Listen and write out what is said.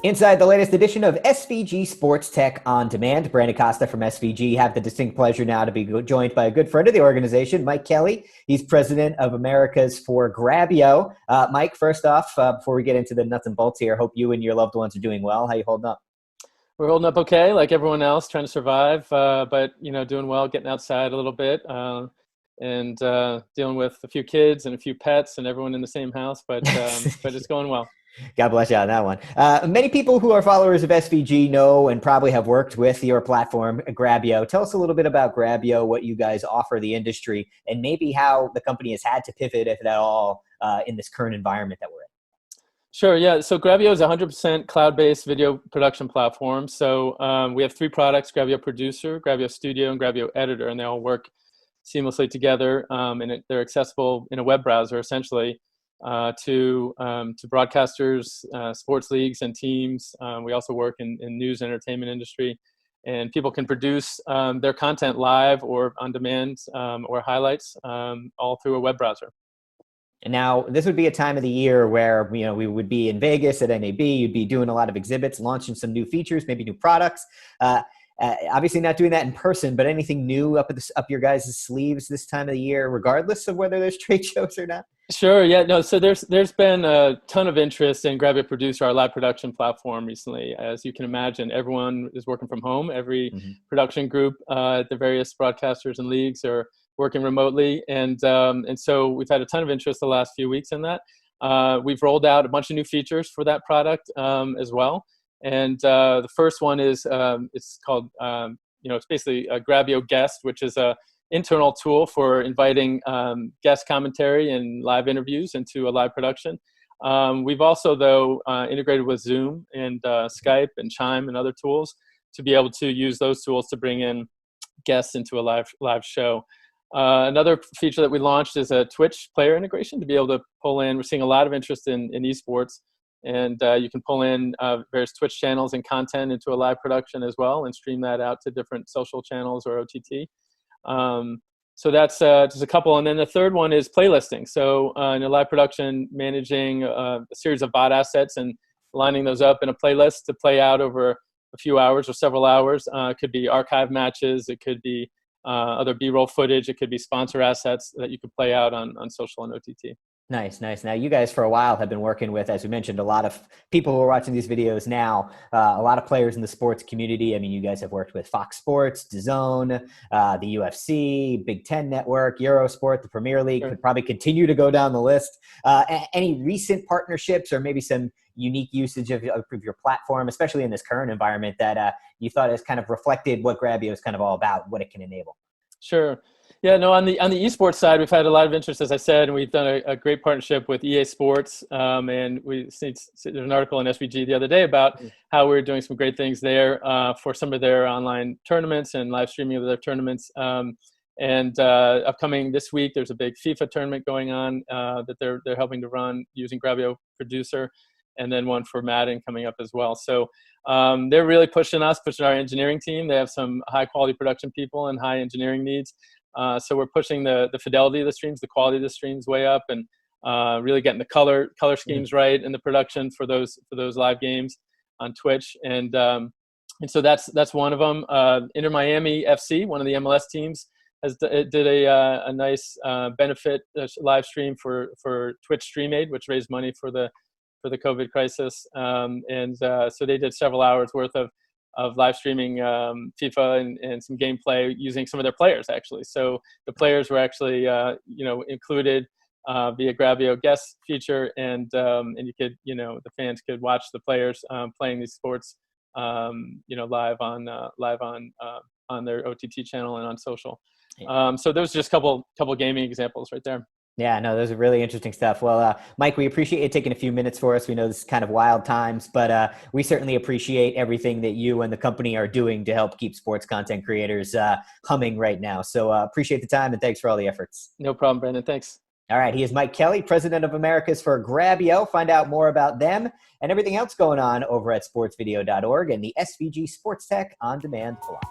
Inside the latest edition of SVG Sports Tech On Demand, Brandon Costa from SVG have the distinct pleasure now to be joined by a good friend of the organization, Mike Kelly. He's president of Americas for Grabyo. Mike, first off, before we get into the nuts and bolts here, hope you and your loved ones are doing well. How you holding up? We're holding up okay, like everyone else, trying to survive, but doing well, getting outside a little bit, and dealing with a few kids and a few pets and everyone in the same house, but it's going well. God bless you on that one. Many people who are followers of SVG know and probably have worked with your platform, Grabyo. Tell us a little bit about Grabyo, what you guys offer the industry, and maybe how the company has had to pivot, if at all, in this current environment that we're in. Sure, yeah. So Grabyo is a 100% cloud-based video production platform. So we have three products: Grabyo Producer, Grabyo Studio, and Grabyo Editor, and they all work seamlessly together. And they're accessible in a web browser, essentially, to broadcasters, sports leagues, and teams. We also work in news and entertainment industry, and people can produce their content live or on demand or highlights all through a web browser. And now this would be a time of the year where, we would be in Vegas at NAB, you'd be doing a lot of exhibits, launching some new features, maybe new products. Obviously not doing that in person, but anything new up your guys' sleeves this time of the year, regardless of whether there's trade shows or not? Sure. Yeah. No. So there's been a ton of interest in Grabyo Producer, our live production platform, recently. As you can imagine, everyone is working from home. Every production group at the various broadcasters and leagues are working remotely, and so we've had a ton of interest the last few weeks in that. We've rolled out a bunch of new features for that product as well. And the first one is it's called it's basically a Grabyo Guest, which is a internal tool for inviting guest commentary and live interviews into a live production. We've also, though, integrated with Zoom and Skype and Chime and other tools to be able to use those tools to bring in guests into a live show. Another feature that we launched is a Twitch player integration to be able to pull in. We're seeing a lot of interest in esports, and you can pull in various Twitch channels and content into a live production as well and stream that out to different social channels or OTT. So that's just a couple. And then the third one is playlisting. So in a live production, managing a series of bot assets and lining those up in a playlist to play out over a few hours or several hours. It could be archive matches. It could be other B-roll footage. It could be sponsor assets that you could play out on social and OTT. Nice. Now, you guys for a while have been working with, as we mentioned, a lot of people who are watching these videos now, a lot of players in the sports community. I mean, you guys have worked with Fox Sports, DAZN, the UFC, Big Ten Network, Eurosport, the Premier League, could probably continue to go down the list. Any recent partnerships or maybe some unique usage of your platform, especially in this current environment, that you thought has kind of reflected what Grabyo is kind of all about, what it can enable? Sure. Yeah, no, on the esports side, we've had a lot of interest, as I said, and we've done a great partnership with EA Sports. And there's an article in SVG the other day about how we're doing some great things there for some of their online tournaments and live streaming of their tournaments. And upcoming this week, there's a big FIFA tournament going on that they're helping to run using Grabyo Producer, and then one for Madden coming up as well. So they're really pushing our engineering team. They have some high quality production people and high engineering needs. So we're pushing the fidelity of the streams, the quality of the streams way up, and really getting the color schemes right in the production for those live games on Twitch. And so that's one of them. Inter Miami FC, one of the MLS teams, did a nice benefit live stream for Twitch Stream Aid, which raised money for the COVID crisis. So they did several hours worth of live streaming FIFA and some gameplay using some of their players, actually. So the players were actually included via Grabyo Guest feature, and you could the fans could watch the players playing these sports live on their OTT channel and on social. So those are just a couple gaming examples right there. Yeah, no, those are really interesting stuff. Well, Mike, we appreciate you taking a few minutes for us. We know this is kind of wild times, but we certainly appreciate everything that you and the company are doing to help keep sports content creators humming right now. So appreciate the time, and thanks for all the efforts. No problem, Brandon. Thanks. All right. He is Mike Kelly, president of Americas for Grabyo. Find out more about them and everything else going on over at sportsvideo.org and the SVG Sports Tech On Demand blog.